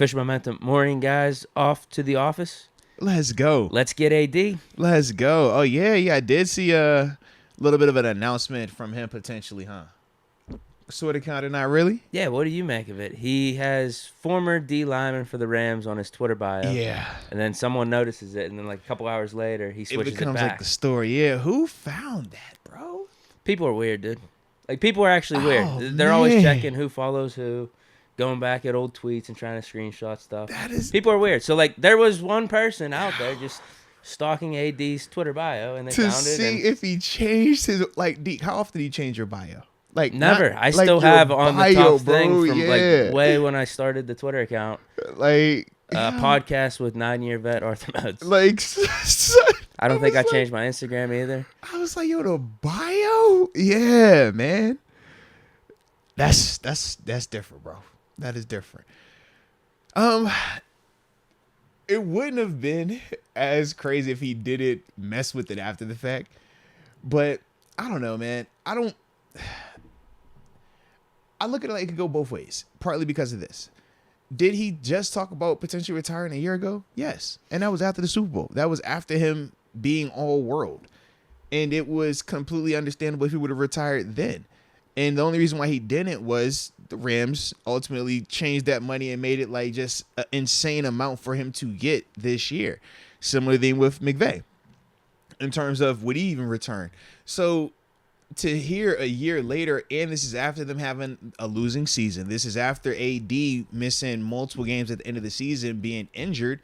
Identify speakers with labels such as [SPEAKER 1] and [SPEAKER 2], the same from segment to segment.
[SPEAKER 1] Official Momentum morning, guys. Off to the office.
[SPEAKER 2] Let's go.
[SPEAKER 1] Let's get AD.
[SPEAKER 2] Let's go. Oh, yeah. I did see a little bit of an announcement from him potentially, huh? Sort of, kind of, not really.
[SPEAKER 1] Yeah, what do you make of it? He has former D lineman for the Rams on his Twitter bio.
[SPEAKER 2] Yeah.
[SPEAKER 1] And then someone notices it, and then like a couple hours later, he switches
[SPEAKER 2] It becomes
[SPEAKER 1] back.
[SPEAKER 2] like the story. Yeah, who found that, bro?
[SPEAKER 1] People are weird, dude. Like, people are actually weird.
[SPEAKER 2] Oh,
[SPEAKER 1] They're always
[SPEAKER 2] man.
[SPEAKER 1] checking who follows who, going back at old tweets and trying to screenshot stuff.
[SPEAKER 2] That is...
[SPEAKER 1] People are weird. So, like, there was one person out there just stalking AD's Twitter bio, and they
[SPEAKER 2] to
[SPEAKER 1] found it.
[SPEAKER 2] see if he changed his... Like, Deke, how often do you change your bio? Like,
[SPEAKER 1] Never.
[SPEAKER 2] Not,
[SPEAKER 1] I
[SPEAKER 2] like
[SPEAKER 1] still have on the
[SPEAKER 2] bio,
[SPEAKER 1] top thing
[SPEAKER 2] bro,
[SPEAKER 1] from,
[SPEAKER 2] yeah.
[SPEAKER 1] like, way when I started the Twitter account.
[SPEAKER 2] Like... yeah.
[SPEAKER 1] Podcast with 9-year vet Arthur Modes.
[SPEAKER 2] Like...
[SPEAKER 1] I don't think I
[SPEAKER 2] like,
[SPEAKER 1] changed my Instagram either.
[SPEAKER 2] I was like, yo, the bio? Yeah, man. That's different, bro. That is different. It wouldn't have been as crazy if he didn't mess with it after the fact. But I don't know, man. I look at it like it could go both ways, partly because of this. Did he just talk about potentially retiring a year ago? Yes. And that was after the Super Bowl. That was after him being all world. And it was completely understandable if he would have retired then. And the only reason why he didn't was the Rams ultimately changed that money and made it like just an insane amount for him to get this year. Similar thing with McVay in terms of would he even return? So to hear a year later, and this is after them having a losing season. This is after AD missing multiple games at the end of the season, being injured.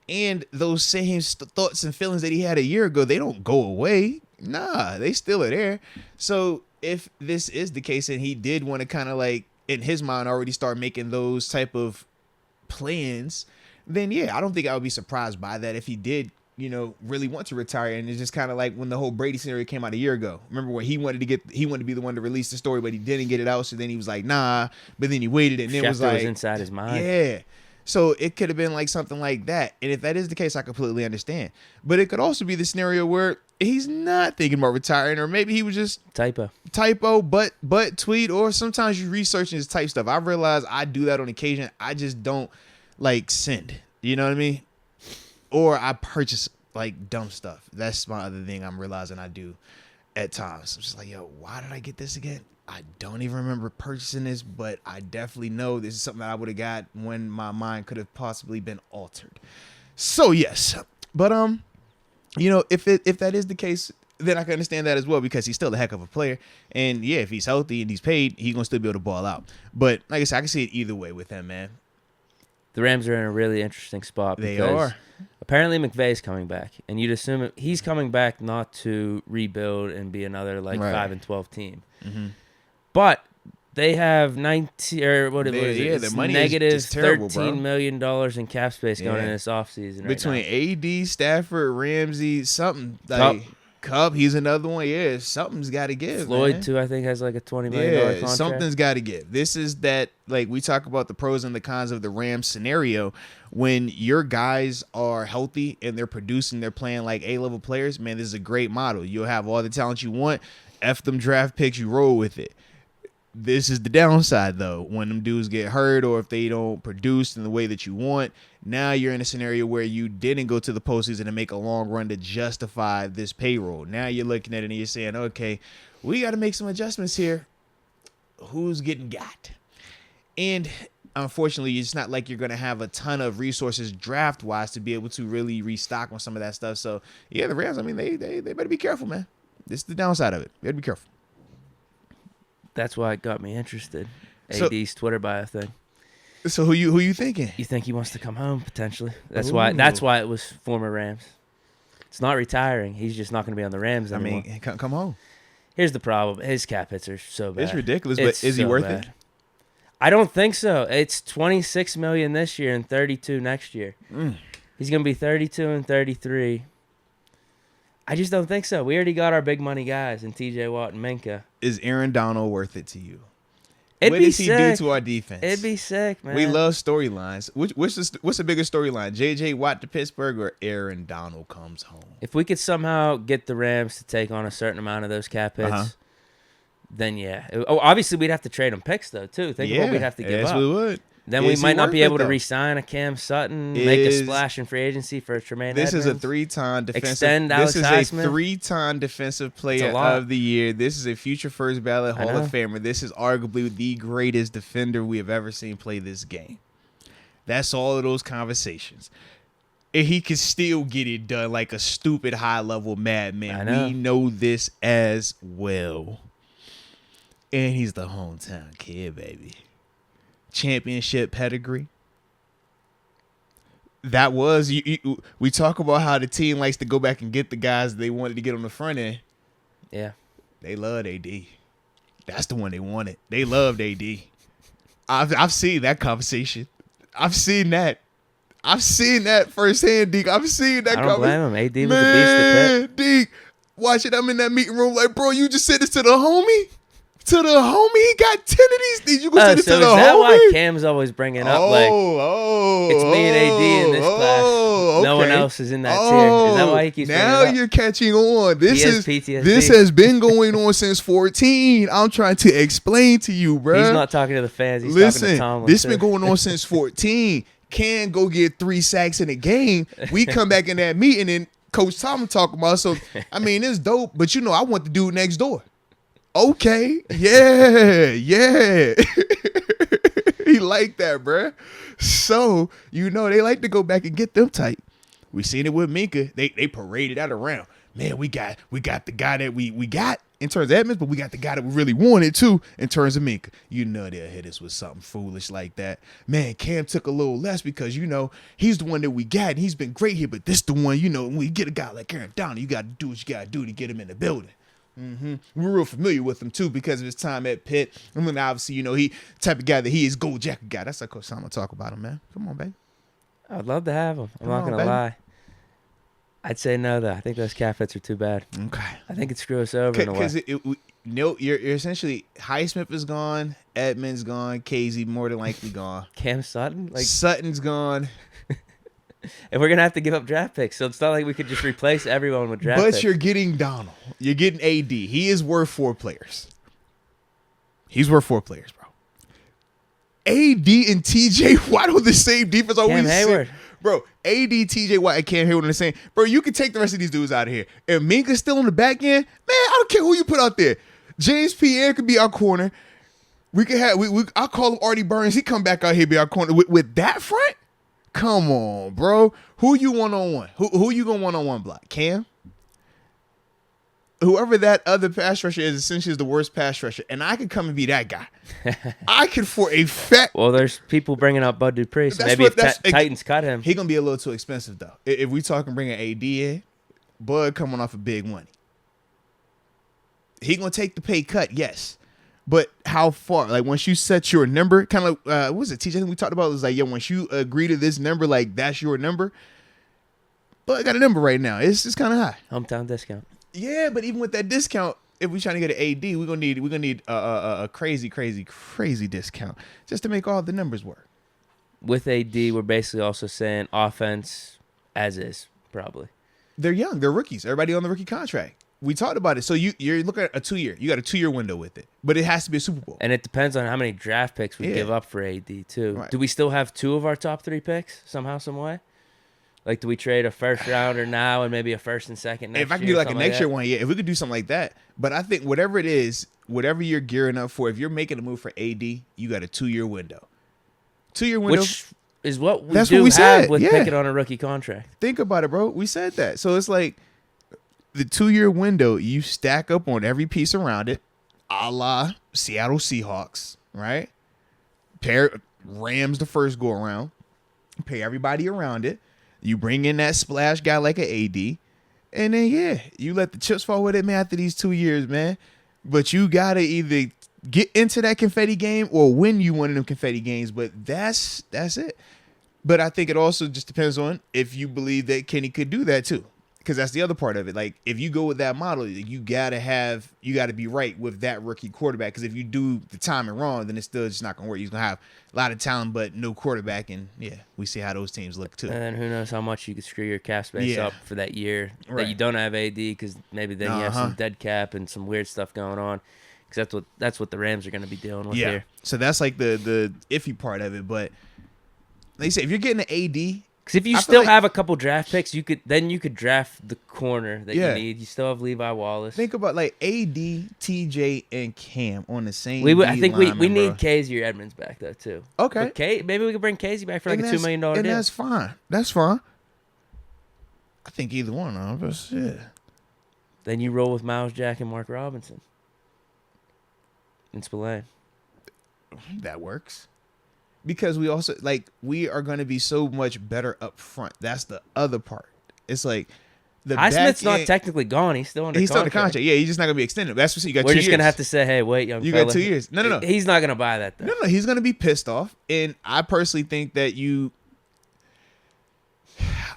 [SPEAKER 2] And those same thoughts and feelings that he had a year ago, they don't go away. Nah, they still are there. So if this is the case and he did want to kind of like, in his mind, already start making those type of plans, then yeah, I don't think I would be surprised by that if he did, really want to retire. And it's just kind of like when the whole Brady scenario came out a year ago. Remember when he wanted to be the one to release the story, but he didn't get it out. So then he was like, nah, but then he waited and it was like,
[SPEAKER 1] was inside his mind.
[SPEAKER 2] Yeah. So it could have been like something like that. And if that is the case, I completely understand. But it could also be the scenario where he's not thinking about retiring, or maybe he was just typo, but tweet, or sometimes you research and just type stuff. I realize I do that on occasion. I just don't like send, you know what I mean? Or I purchase like dumb stuff. That's my other thing I'm realizing I do at times. I'm just like, yo, why did I get this again? I don't even remember purchasing this, but I definitely know this is something that I would have got when my mind could have possibly been altered. So yes, but if that is the case, then I can understand that as well, because he's still a heck of a player. And yeah, if he's healthy and he's paid, he's gonna still be able to ball out. But like I said, I can see it either way with him, man.
[SPEAKER 1] The Rams are in a really interesting spot.
[SPEAKER 2] They
[SPEAKER 1] because
[SPEAKER 2] are.
[SPEAKER 1] Apparently McVay's coming back, and you'd assume he's coming back not to rebuild and be another like 5-12 team. Mm-hmm. But they have
[SPEAKER 2] their money
[SPEAKER 1] negative
[SPEAKER 2] is terrible,
[SPEAKER 1] $13 million in cap space going in this offseason.
[SPEAKER 2] Between AD, Stafford, Ramsey, something like Cup, he's another one. Yeah, something's got to give.
[SPEAKER 1] Floyd
[SPEAKER 2] man.
[SPEAKER 1] Too, I think, has like a $20 million contract.
[SPEAKER 2] Something's got to give. This is that, like, we talk about the pros and the cons of the Rams scenario. When your guys are healthy and they're producing, they're playing like A-level players, man, this is a great model. You'll have all the talent you want. F them draft picks, you roll with it. This is the downside, though. When them dudes get hurt, or if they don't produce in the way that you want, now you're in a scenario where you didn't go to the postseason and make a long run to justify this payroll. Now you're looking at it and you're saying, okay, we got to make some adjustments here. Who's getting got? And unfortunately, it's not like you're going to have a ton of resources draft-wise to be able to really restock on some of that stuff. So, yeah, the Rams, I mean, they better be careful, man. This is the downside of it. You got to be careful.
[SPEAKER 1] That's why it got me interested. AD's Twitter bio thing.
[SPEAKER 2] So who you thinking?
[SPEAKER 1] You think he wants to come home potentially? That's why it was former Rams. It's not retiring. He's just not going to be on the Rams anymore.
[SPEAKER 2] I mean, come home.
[SPEAKER 1] Here's the problem. His cap hits are so bad.
[SPEAKER 2] It's ridiculous, but is he worth it?
[SPEAKER 1] I don't think so. It's $26 million this year and $32 million next year. He's going to be 32 and 33. I just don't think so. We already got our big money guys in TJ Watt and Minka.
[SPEAKER 2] Is Aaron Donald worth it to you?
[SPEAKER 1] What does
[SPEAKER 2] he do to our defense?
[SPEAKER 1] It'd be sick, man.
[SPEAKER 2] We love storylines. What's the bigger storyline? JJ Watt to Pittsburgh or Aaron Donald comes home?
[SPEAKER 1] If we could somehow get the Rams to take on a certain amount of those cap hits, then yeah. Oh, obviously we'd have to trade them picks though too. Think of what we'd have to give up.
[SPEAKER 2] Yes, we would.
[SPEAKER 1] Then we
[SPEAKER 2] Is he
[SPEAKER 1] might not
[SPEAKER 2] worth
[SPEAKER 1] be
[SPEAKER 2] it,
[SPEAKER 1] able to
[SPEAKER 2] though?
[SPEAKER 1] re-sign a Cam Sutton, make a splash in free agency for Tremaine
[SPEAKER 2] This is a
[SPEAKER 1] Edmonds.
[SPEAKER 2] 3-time defensive.
[SPEAKER 1] Extend Alex
[SPEAKER 2] This is
[SPEAKER 1] Highsmith.
[SPEAKER 2] a 3-time defensive player
[SPEAKER 1] lot.
[SPEAKER 2] of the year. This is a future first ballot Hall of Famer. This is arguably the greatest defender we have ever seen play this game. That's all of those conversations. And he can still get it done like a stupid high-level madman. We know this as well. And he's the hometown kid, baby. Championship pedigree. That was we talk about how the team likes to go back and get the guys they wanted to get on the front end.
[SPEAKER 1] Yeah.
[SPEAKER 2] They loved AD. That's the one they wanted. They loved AD. I've seen that conversation. I've seen that firsthand, Deke. I've seen that.
[SPEAKER 1] I don't blame him. AD was a beast at Pitt.
[SPEAKER 2] Deke, watching I'm in that meeting room like, bro, you just said this to the homie? To the homie? He got 10 of these things. You gonna say this to the homie? Is that why
[SPEAKER 1] Cam's always bringing up, it's me and AD in this class.
[SPEAKER 2] Okay.
[SPEAKER 1] No one else is in that tier. Is that why he keeps bringing it up?
[SPEAKER 2] Now you're catching on. This is
[SPEAKER 1] PTSD.
[SPEAKER 2] This has been going on since 14. I'm trying to explain to you, bro.
[SPEAKER 1] He's not talking to the fans. He's talking to Tomlin.
[SPEAKER 2] This been going on since 14. Can go get 3 sacks in a game. We come back in that meeting and Coach Tomlin talking about. So, I mean, it's dope. But, I want the dude next door. Okay. Yeah. He like that, bruh. So, they like to go back and get them tight. We seen it with Minka. They paraded that around. Man, we got the guy that we got in terms of Edmonds, but we got the guy that we really wanted too in terms of Minka. They'll hit us with something foolish like that. Man, Cam took a little less because, he's the one that we got and he's been great here, but this the one, when we get a guy like Aaron Donald, you got to do what you got to do to get him in the building. We're real familiar with him too because of his time at Pitt. I mean, obviously, he type of guy that he is, gold jacket guy. That's like Coach Tomlin talk about him, man. Come on, baby.
[SPEAKER 1] I'd love to have him. I'm not gonna lie. I'd say no though. I think those cap hits are too bad.
[SPEAKER 2] Okay.
[SPEAKER 1] I think it'd screw us over in a way.
[SPEAKER 2] Because you're essentially Highsmith is gone, Edmonds gone, Casey more than likely gone.
[SPEAKER 1] Cam Sutton,
[SPEAKER 2] Sutton's gone.
[SPEAKER 1] And we're going to have to give up draft picks. So it's not like we could just replace everyone with draft picks.
[SPEAKER 2] But you're getting Donald. You're getting AD. He is worth 4 players. He's worth 4 players, bro. AD and TJ Watt on the same defense.
[SPEAKER 1] Cam Hayward.
[SPEAKER 2] Bro, AD, TJ Watt, and Cam Hayward on the same. Bro, you can take the rest of these dudes out of here. If Minka's still on the back end, man, I don't care who you put out there. James Pierre could be our corner. We could have, I'll call him Artie Burns. He come back out here, be our corner. With that front? Come on, bro. Who you one-on-one? Who you going one-on-one block? Cam? Whoever that other pass rusher is essentially is the worst pass rusher. And I could come and be that guy. I could for a fact.
[SPEAKER 1] Well, there's people bringing up Bud Dupree. So maybe if Titans cut him.
[SPEAKER 2] He going to be a little too expensive, though. If we talking bringing AD in, Bud coming off of big money. He going to take the pay cut, yes. But how far? Like, once you set your number, kind of, what was it, TJ? I think we talked about it was like, once you agree to this number, like, that's your number. But I got a number right now. It's kind of high.
[SPEAKER 1] Hometown discount.
[SPEAKER 2] Yeah, but even with that discount, if we're trying to get an AD, we're gonna need a crazy discount just to make all the numbers work.
[SPEAKER 1] With AD, we're basically also saying offense as is, probably.
[SPEAKER 2] They're young. They're rookies. Everybody on the rookie contract. We talked about it. So you're looking at a 2-year. You got a 2-year window with it. But it has to be a Super Bowl.
[SPEAKER 1] And it depends on how many draft picks we give up for AD, too.
[SPEAKER 2] Right.
[SPEAKER 1] Do we still have 2 of our top 3 picks somehow, some way? Like, do we trade a first rounder now and maybe a first and second next year?
[SPEAKER 2] If I can do like a next year one, yeah. If we could do something like that. But I think whatever it is, whatever you're gearing up for, if you're making a move for AD, you got a 2-year window. 2-year window.
[SPEAKER 1] Which is what we
[SPEAKER 2] That's
[SPEAKER 1] do
[SPEAKER 2] what we
[SPEAKER 1] have
[SPEAKER 2] said.
[SPEAKER 1] with
[SPEAKER 2] Yeah.
[SPEAKER 1] picking on a rookie contract.
[SPEAKER 2] Think about it, bro. We said that. So it's like the 2-year window, you stack up on every piece around it, a la Seattle Seahawks, right? Pair Rams the first go around, pay everybody around it. You bring in that splash guy like an AD, and then, you let the chips fall with it, man, after these 2 years, man. But you got to either get into that confetti game or win you one of them confetti games. But that's it. But I think it also just depends on if you believe that Kenny could do that too. Because that's the other part of it. Like, if you go with that model, you got to be right with that rookie quarterback. Because if you do the timing wrong, then it's still just not going to work. You're going to have a lot of talent, but no quarterback. And, we see how those teams look, too.
[SPEAKER 1] And then who knows how much you could screw your cap space up for that year that you don't have AD, because maybe then you have some dead cap and some weird stuff going on. because that's what the Rams are going to be dealing with here.
[SPEAKER 2] So that's like the iffy part of it. But like you say, if you're getting an AD,
[SPEAKER 1] because if you still have a couple draft picks, you could draft the corner that you need. You still have Levi Wallace.
[SPEAKER 2] Think about like AD, TJ, and Cam on the same.
[SPEAKER 1] I think we need Casey or Edmonds back though too.
[SPEAKER 2] Okay,
[SPEAKER 1] but maybe we could bring Casey back for like a $2 million deal.
[SPEAKER 2] And that's fine. That's fine. I think either one of us. Yeah.
[SPEAKER 1] Then you roll with Miles Jack and Mark Robinson. And Spillane.
[SPEAKER 2] That works. Because we also we are going to be so much better up front. That's the other part. It's like the
[SPEAKER 1] Highsmith's not technically gone. He's still under contract.
[SPEAKER 2] He's still under contract. Yeah, he's just not going to be extended. That's what you got.
[SPEAKER 1] We're just going to have to say, hey, wait, young
[SPEAKER 2] fella. You got 2 years. No.
[SPEAKER 1] He's not going to buy that though.
[SPEAKER 2] No. He's going to be pissed off. And I personally think that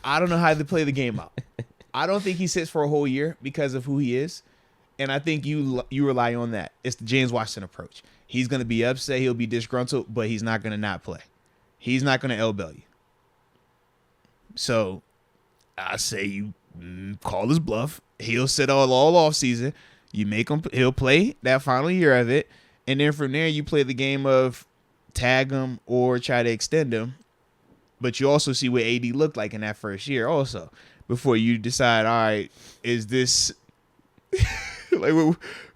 [SPEAKER 2] I don't know how to play the game out. I don't think he sits for a whole year because of who he is. And I think you rely on that. It's the James Washington approach. He's going to be upset. He'll be disgruntled, but he's not going to not play. He's not going to elbow you. So I say you call his bluff. He'll sit all off season. You make him. He'll play that final year of it. And then from there, you play the game of tag him or try to extend him. But you also see what AD looked like in that first year also before you decide, all right, is this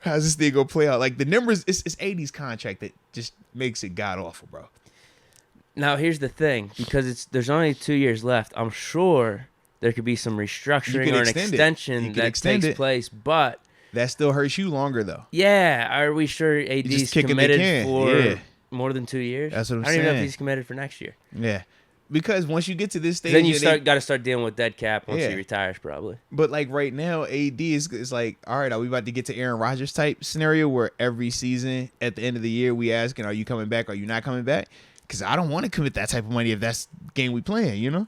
[SPEAKER 2] how's this thing going to play out? Like the numbers, it's AD's contract that just makes it god awful, bro.
[SPEAKER 1] Now, here's the thing, because there's only 2 years left. I'm sure there could be some restructuring or an extension that takes place, but
[SPEAKER 2] that still hurts you longer, though.
[SPEAKER 1] Yeah, are we sure AD's committed for more than 2 years?
[SPEAKER 2] That's what I'm
[SPEAKER 1] saying. I don't
[SPEAKER 2] saying.
[SPEAKER 1] even know if he's committed for next year.
[SPEAKER 2] Yeah, because once you get to this stage,
[SPEAKER 1] then you got to start dealing with dead cap once he retires, probably.
[SPEAKER 2] But like right now, AD is like, all right, are we about to get to Aaron Rodgers type scenario where every season at the end of the year we asking, are you coming back? Are you not coming back? Because I don't want to commit that type of money if that's the game we playing, you know?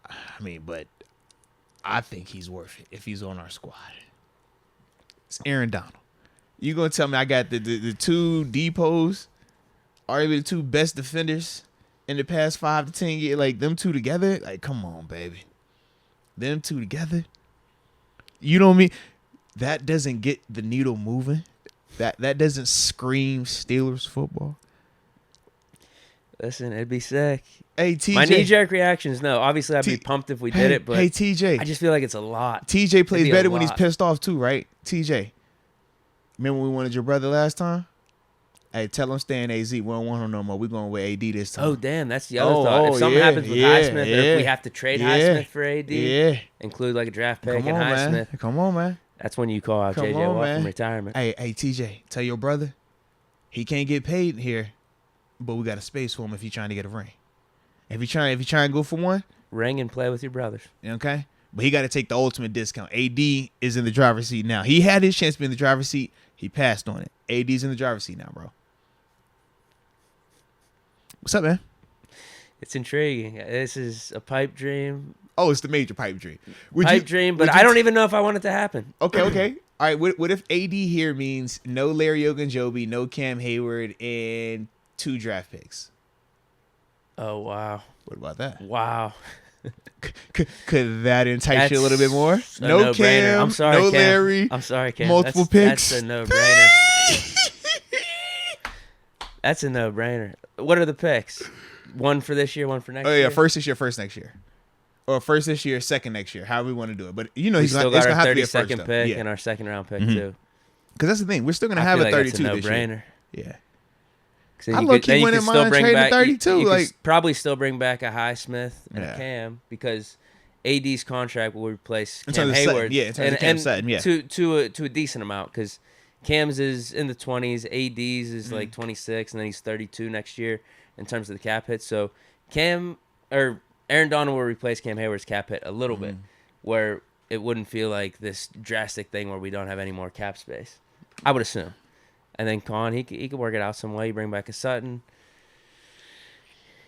[SPEAKER 2] I mean, but I think he's worth it if he's on our squad. It's Aaron Donald. You going to tell me I got the two depots, arguably the two best defenders in the past 5 to 10 years, like them two together? Like, come on, baby. Them two together? You know what I mean? That doesn't get the needle moving. That doesn't scream Steelers football.
[SPEAKER 1] Listen, it'd be sick.
[SPEAKER 2] Hey, TJ.
[SPEAKER 1] My knee-jerk reaction is no. Obviously, I'd be pumped if we did it, but
[SPEAKER 2] TJ.
[SPEAKER 1] I just feel like it's a lot.
[SPEAKER 2] TJ plays better when he's pissed off too, right? TJ. Remember when we wanted your brother last time? Hey, tell him stay in AZ. We don't want him no more. We're going with AD this time.
[SPEAKER 1] Oh, damn. That's the other thought. If something happens with Highsmith, or if we have to trade Highsmith for AD, include like a draft pick and Highsmith.
[SPEAKER 2] Come on, man.
[SPEAKER 1] That's when you call out JJ Watt from retirement.
[SPEAKER 2] Hey, TJ, tell your brother he can't get paid here, but we got a space for him if he's trying to get a ring. If you trying to go for one,
[SPEAKER 1] ring and play with your brothers.
[SPEAKER 2] Okay, but he got to take the ultimate discount. AD is in the driver's seat now. He had his chance to be in the driver's seat. He passed on it. AD's in the driver's seat now, bro. What's up, man?
[SPEAKER 1] It's intriguing. This is a pipe dream.
[SPEAKER 2] Oh, it's the major pipe dream.
[SPEAKER 1] But I don't even know if I want it to happen.
[SPEAKER 2] Okay. All right, what if AD here means no Larry Ogunjobi, no Cam Hayward, and 2 draft picks?
[SPEAKER 1] Oh, wow.
[SPEAKER 2] What about that?
[SPEAKER 1] Wow.
[SPEAKER 2] Could that entice you a little bit more?
[SPEAKER 1] No Cam. I'm sorry,
[SPEAKER 2] no
[SPEAKER 1] Cam.
[SPEAKER 2] Larry.
[SPEAKER 1] I'm sorry, Cam.
[SPEAKER 2] Multiple picks.
[SPEAKER 1] That's a no-brainer. That's a no-brainer. What are the picks? One for this year, one for next year?
[SPEAKER 2] Oh, yeah, first this year, first next year. Or first this year, second next year. However we want to do it. But, you know,
[SPEAKER 1] he's still got our 32nd pick and our second-round pick, too.
[SPEAKER 2] Because that's the thing. We're still going to have a 32
[SPEAKER 1] that's a
[SPEAKER 2] this year.
[SPEAKER 1] Yeah.
[SPEAKER 2] I low-key wouldn't mind trading 32.
[SPEAKER 1] You could probably still bring back a Highsmith and a Cam because AD's contract will replace Cam Hayward.
[SPEAKER 2] In terms of Cam Sutton, yeah.
[SPEAKER 1] To a decent amount because Cam's is in the 20s, AD's is like 26, and then he's 32 next year in terms of the cap hit. So Aaron Donald will replace Cam Hayward's cap hit a little bit, where it wouldn't feel like this drastic thing where we don't have any more cap space. I would assume. And then Con, he could work it out some way. You bring back a Sutton.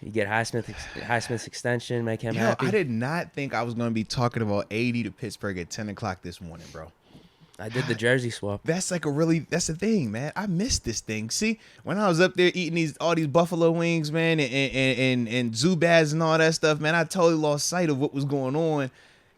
[SPEAKER 1] You get Highsmith's extension, make him happy.
[SPEAKER 2] I did not think I was going to be talking about AD to Pittsburgh at 10 o'clock this morning, bro.
[SPEAKER 1] I did the jersey swap.
[SPEAKER 2] That's that's the thing, man. I missed this thing. See, when I was up there eating all these buffalo wings, man, and Zubaz and all that stuff, man, I totally lost sight of what was going on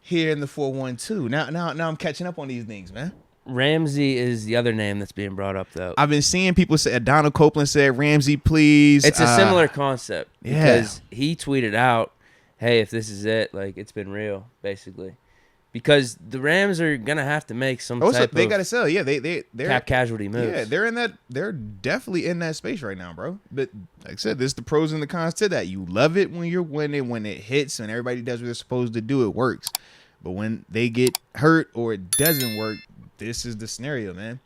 [SPEAKER 2] here in the 412. Now I'm catching up on these things, man.
[SPEAKER 1] Ramsey is the other name that's being brought up, though.
[SPEAKER 2] I've been seeing people say, Donald Copeland said, Ramsey, please.
[SPEAKER 1] It's a similar concept
[SPEAKER 2] yeah.
[SPEAKER 1] because he tweeted out, hey, if this is it, like, it's been real, basically. Because the Rams are going to have to make some type
[SPEAKER 2] they
[SPEAKER 1] of
[SPEAKER 2] got to sell. Yeah, they're
[SPEAKER 1] cap casualty moves.
[SPEAKER 2] Yeah, they're definitely in that space right now, bro. But like I said, there's the pros and the cons to that. You love it when you're winning, when it hits, and everybody does what they're supposed to do, it works. But when they get hurt or it doesn't work, this is the scenario, man.